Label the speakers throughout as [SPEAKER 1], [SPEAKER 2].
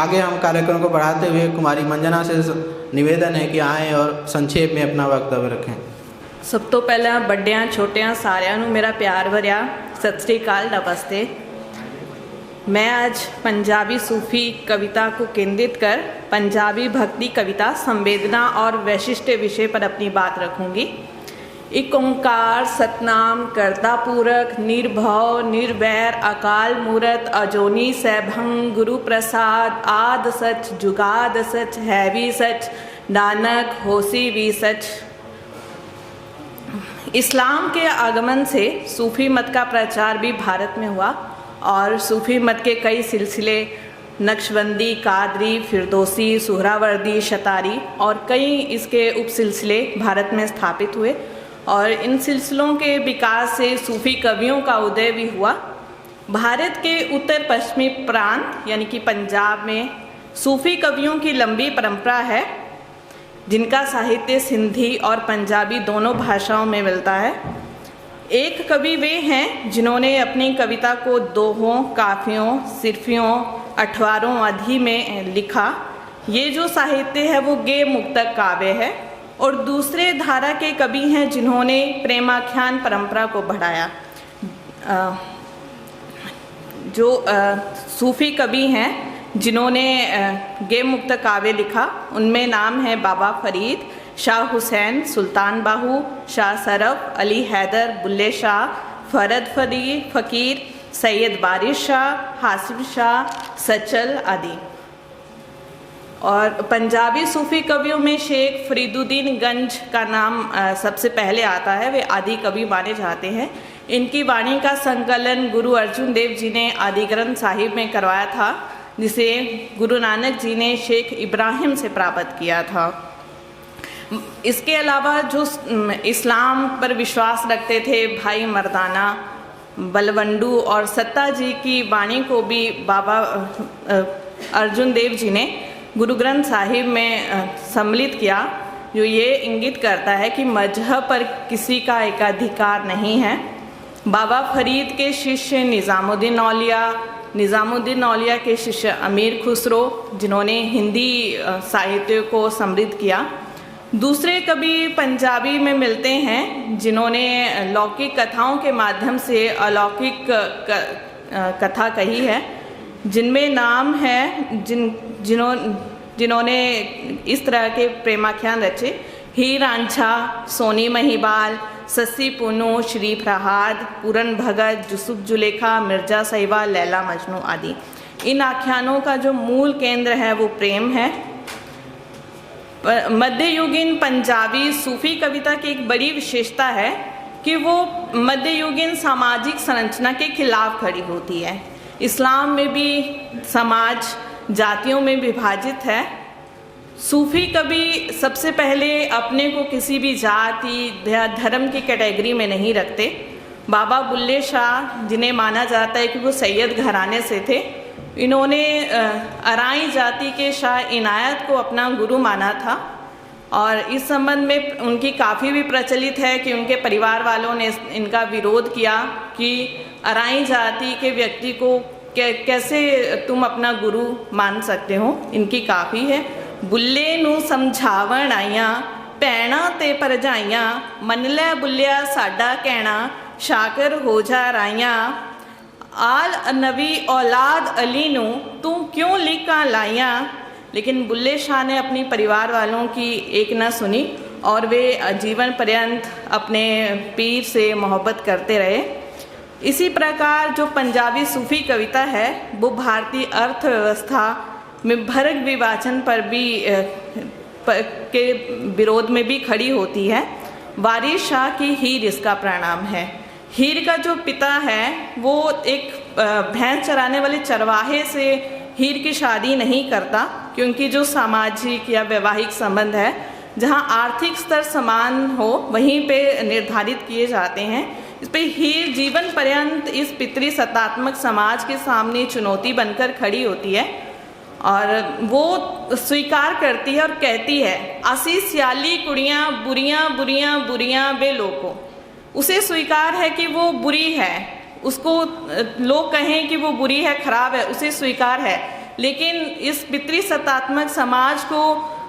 [SPEAKER 1] आगे हम कार्यक्रम को बढ़ाते हुए कुमारी मंजना से निवेदन है कि आएँ और संक्षेप में अपना वक्तव्य रखें।
[SPEAKER 2] सब तो पहला बड़िया छोटिया सारिਆਂ ਨੂੰ मेरा प्यार भरिया सत श्री अकाल नमस्ते। मैं आज पंजाबी सूफी कविता को केंद्रित कर पंजाबी भक्ति कविता संवेदना और वैशिष्ट्य विषय पर अपनी बात रखूंगी। एक ओंकार सतनाम करता पूरक निर्भव निर्वैर अकाल मूरत अजोनी सैभंग गुरु प्रसाद आद सच जुगाद सच है भी सच नानक होसी भी सच। इस्लाम के आगमन से सूफ़ी मत का प्रचार भी भारत में हुआ और सूफ़ी मत के कई सिलसिले नक्शबंदी, कादरी, फिरदौसी, सुहरावर्दी, शतारी और कई इसके उप सिलसिले भारत में स्थापित हुए और इन सिलसिलों के विकास से सूफ़ी कवियों का उदय भी हुआ। भारत के उत्तर पश्चिमी प्रांत यानी कि पंजाब में सूफ़ी कवियों की लंबी परंपरा है, जिनका साहित्य सिंधी और पंजाबी दोनों भाषाओं में मिलता है। एक कवि वे हैं जिन्होंने अपनी कविता को दोहों, काफियों, सिरफियों, अठवारों आदि में लिखा। ये जो साहित्य है वो गे मुक्तक काव्य है। और दूसरे धारा के कवि हैं जिन्होंने प्रेमाख्यान परंपरा को बढ़ाया। जो सूफ़ी कवि हैं जिन्होंने गे मुक्त काव्य लिखा, उनमें नाम है बाबा फरीद, शाह हुसैन, सुल्तान बाहू, शाह सरफ, अली हैदर, बुल्ले शाह, फरद फ़कीर, सैयद बारिश शाह, हासिम शाह, सचल आदि। और पंजाबी सूफ़ी कवियों में शेख फरीदुद्दीन गंज का नाम सबसे पहले आता है। वे आदि कवि माने जाते हैं। इनकी वाणी का संकलन गुरु अर्जुन देव जी ने आदि ग्रंथ साहिब में करवाया था, जिसे गुरु नानक जी ने शेख इब्राहिम से प्राप्त किया था। इसके अलावा जो इस्लाम पर विश्वास रखते थे भाई मर्दाना, बलवंडू और सत्ता जी की वाणी को भी बाबा अर्जुन देव जी ने गुरु ग्रंथ साहिब में सम्मिलित किया, जो ये इंगित करता है कि मजहब पर किसी का एकाधिकार नहीं है। बाबा फरीद के शिष्य निज़ामुद्दीन औलिया के शिष्य अमीर खुसरो, जिन्होंने हिंदी साहित्य को समृद्ध किया। दूसरे कवि पंजाबी में मिलते हैं जिन्होंने लौकिक कथाओं के माध्यम से अलौकिक कथा कही है, जिनमें नाम है जिन्होंने इस तरह के प्रेमाख्यान रचे: हीर रांझा, सोनी महिबाल, सस्सी पुनू, श्री प्रहाद, पूरन भगत, जुसुफ जुलेखा, मिर्जा साहिबा, लैला मजनू आदि। इन आख्यानों का जो मूल केंद्र है वो प्रेम है। मध्ययुगीन पंजाबी सूफ़ी कविता की एक बड़ी विशेषता है कि वो मध्ययुगीन सामाजिक संरचना के खिलाफ खड़ी होती है। इस्लाम में भी समाज जातियों में विभाजित है। सूफ़ी कवि सबसे पहले अपने को किसी भी जाति या धर्म की कैटेगरी में नहीं रखते। बाबा बुल्ले शाह, जिन्हें माना जाता है कि वो सैयद घराने से थे, इन्होंने अराई जाति के शाह इनायत को अपना गुरु माना था और इस संबंध में उनकी काफ़ी भी प्रचलित है कि उनके परिवार वालों ने इनका विरोध किया कि अराई जाति के व्यक्ति को कैसे तुम अपना गुरु मान सकते हो। इनकी काफ़ी है। बुल्ले नू समझावण आइयां भैणां ते भरजाइयां, मन लै बुल्लिया साडा कहना, शाकर हो जा राइयां, आल नबी औलाद अली नू तू क्यों लीका लाइयां। लेकिन बुल्ले शाह ने अपनी परिवार वालों की एक न सुनी और वे जीवन पर्यंत अपने पीर से मोहब्बत करते रहे। इसी प्रकार जो पंजाबी सूफ़ी कविता है वो भारतीय अर्थव्यवस्था में भरग विभाजन पर भी के विरोध में भी खड़ी होती है। वारिस शाह की हीर इसका प्रणाम है। हीर का जो पिता है वो एक भैंस चराने वाले चरवाहे से हीर की शादी नहीं करता, क्योंकि जो सामाजिक या वैवाहिक संबंध है जहाँ आर्थिक स्तर समान हो वहीं पे निर्धारित किए जाते हैं। इस पे हीर जीवन पर्यंत इस पितृ सत्तात्मक समाज के सामने चुनौती बनकर खड़ी होती है और वो स्वीकार करती है और कहती है, असी सियाली कुड़ियाँ बुरियाँ बुरियाँ बुरियाँ बे लोगों। उसे स्वीकार है कि वो बुरी है, उसको लोग कहें कि वो बुरी है, खराब है, उसे स्वीकार है, लेकिन इस पितृसत्तात्मक समाज को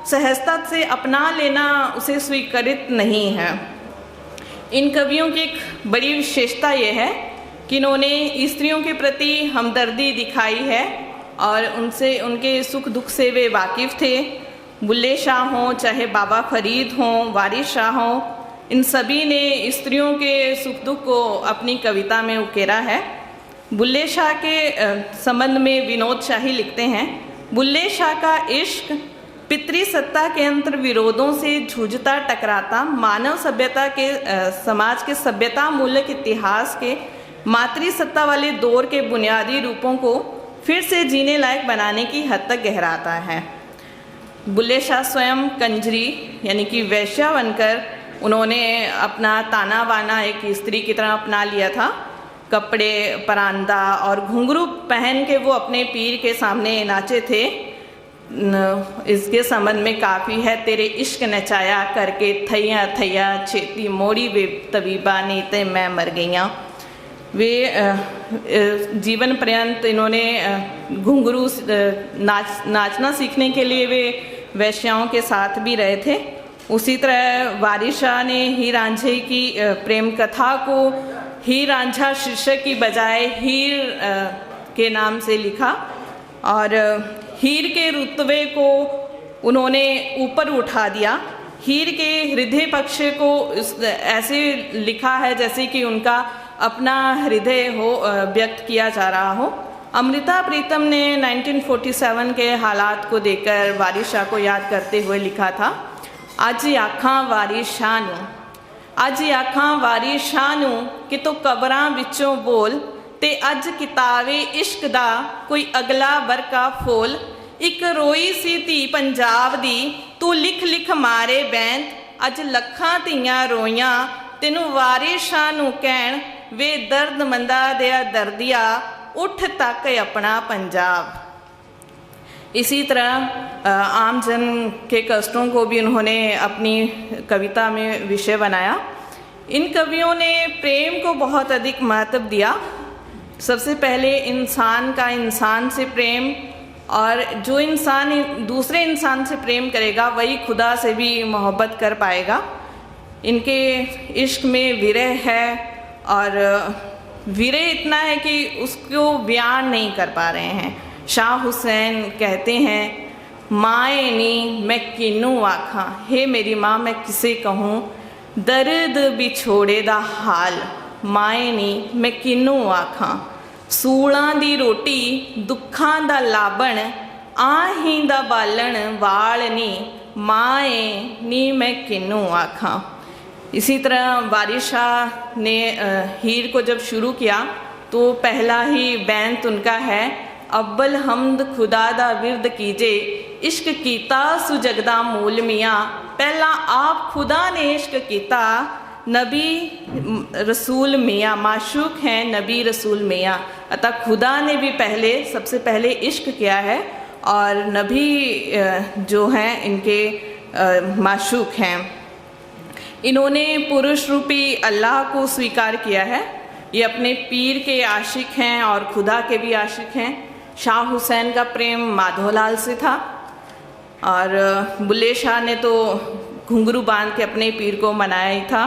[SPEAKER 2] सहजता से अपना लेना उसे स्वीकृत नहीं है। इन कवियों की एक बड़ी विशेषता ये है कि इन्होंने स्त्रियों के प्रति हमदर्दी दिखाई है और उनसे उनके सुख दुख से वे वाकिफ़ थे। बुल्ले शाह हों, चाहे बाबा फरीद हों, वारिस शाह हों, इन सभी ने स्त्रियों के सुख दुख को अपनी कविता में उकेरा है। बुल्ले शाह के संबंध में विनोद शाही लिखते हैं, बुल्ले शाह का इश्क पितृसत्ता के अंतर विरोधों से जूझता टकराता मानव सभ्यता के समाज के सभ्यता मूलक इतिहास के मातृसत्ता वाले दौर के बुनियादी रूपों को फिर से जीने लायक बनाने की हद तक गहराता है। बुल्ले शाह स्वयं कंजरी यानी कि वैश्या बनकर उन्होंने अपना ताना बाना एक स्त्री की तरह अपना लिया था। कपड़े, परांदा और घुंघरू पहन के वो अपने पीर के सामने नाचे थे। इसके संबंध में काफ़ी है, तेरे इश्क नचाया करके थैया थैया छेती मोड़ी वे तबीबा नीते मैं मर गईयाँ। वे जीवन पर्यंत इन्होंने घुंघरू नाचना सीखने के लिए वे वैश्याओं के साथ भी रहे थे। उसी तरह वारिस शाह ने हीर रांझे की प्रेम कथा को हीर रांझा शीर्षक की बजाय हीर के नाम से लिखा और हीर के रुतबे को उन्होंने ऊपर उठा दिया। हीर के हृदय पक्ष को ऐसे लिखा है जैसे कि उनका अपना हृदय हो व्यक्त किया जा रहा हो। अमृता प्रीतम ने 1947 के हालात को देखकर वारिस शाह को याद करते हुए लिखा था, अज आखां वारिस शाह नूं, अज आखां वारिस शाह नूं कि तो कबरां विचों बोल ते अज किताबे इश्क दा कोई अगला बरका फोल। एक रोई सी धी पंजाब दी तू लिख लिख मारे बैंत, अज लखां धीआं रोईयां तेनू वारिस शाह नूं कहण वे दर्द मंदा दिया दर्दिया उठ तक अपना पंजाब। इसी तरह आम जन के कष्टों को भी उन्होंने अपनी कविता में विषय बनाया। इन कवियों ने प्रेम को बहुत अधिक महत्व दिया। सबसे पहले इंसान का इंसान से प्रेम, और जो इंसान दूसरे इंसान से प्रेम करेगा वही खुदा से भी मोहब्बत कर पाएगा। इनके इश्क में विरह है और विरह इतना है कि उसको बयान नहीं कर पा रहे हैं। शाह हुसैन कहते हैं, माए नी मैं किनू आखां, हे मेरी माँ मैं किसे कहूँ दर्द बिछोड़े दा हाल, माए नी मैं किनू आखां, सूलां दी रोटी दुखां दा लाबण, आहीं दा बालण वाल नी, माए नी मैं किनू आखां। इसी तरह वारिस शाह ने हीर को जब शुरू किया तो पहला ही बैंत उनका है, अव्वल हमद खुदा दा विरद कीजे, इश्क कीता सुजगदा मूल मियाँ, पहला आप खुदा ने इश्क कीता, नबी रसूल मियाँ, माशूक हैं नबी रसूल मियाँ। अतः खुदा ने भी पहले सबसे पहले इश्क किया है और नबी जो हैं इनके माशूक हैं। इन्होंने पुरुष रूपी अल्लाह को स्वीकार किया है। ये अपने पीर के आशिक हैं और खुदा के भी आशिक हैं। शाह हुसैन का प्रेम माधोलाल से था और बुल्ले शाह ने तो घुंघरू बांध के अपने पीर को मनाया ही था।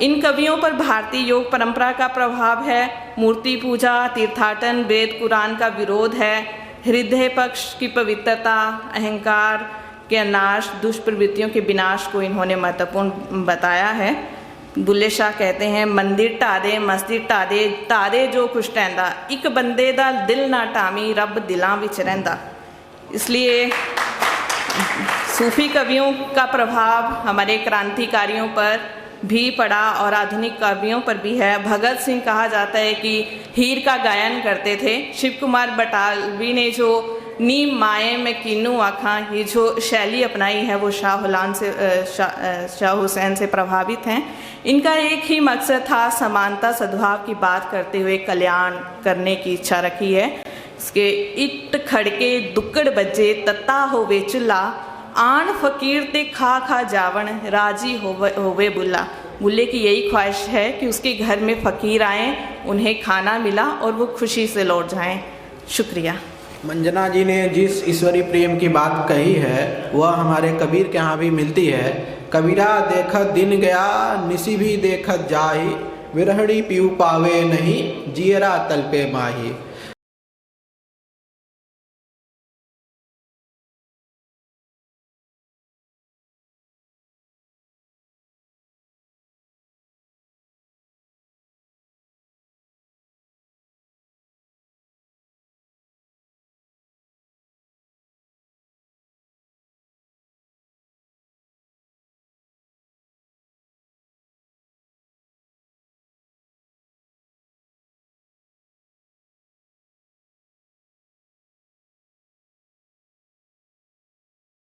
[SPEAKER 2] इन कवियों पर भारतीय योग परंपरा का प्रभाव है। मूर्ति पूजा, तीर्थाटन, वेद कुरान का विरोध है। हृदय पक्ष की पवित्रता, अहंकार के नाश, दुष्प्रवृत्तियों के विनाश को इन्होंने महत्वपूर्ण बताया है। बुल्ले शाह कहते हैं, मंदिर ढा दे मस्जिद ढा दे, तारे जो खुश रहंदा, एक बंदे दा दिल ना टामी, रब दिलां विच रहिंदा। इसलिए सूफी कवियों का प्रभाव हमारे क्रांतिकारियों पर भी पड़ा और आधुनिक कवियों पर भी है। भगत सिंह कहा जाता है कि हीर का गायन करते थे। शिव कुमार बटालवी ने जो नी माए में किन्नू आखां ये जो शैली अपनाई है वो शाह हुसैन से प्रभावित हैं। इनका एक ही मकसद था, समानता सद्भाव की बात करते हुए कल्याण करने की इच्छा रखी है। इसके इट खड़के दुक्कड़ बजे तत्ता होवे चुल्ला, आन फकीर ते खा खा जावन राजी होवे बुल्ला। बुल्ले की यही ख्वाहिश है कि उसके घर में फ़कीर आएँ, उन्हें खाना मिला और वो खुशी से लौट जाएं। शुक्रिया।
[SPEAKER 1] मंजना जी ने जिस ईश्वरीय प्रेम की बात कही है वह हमारे कबीर के यहाँ भी मिलती है। कबीरा देखत दिन गया निसी भी देखत जाही, विरहड़ी पीऊ पावे नहीं जियरा तल पे माही।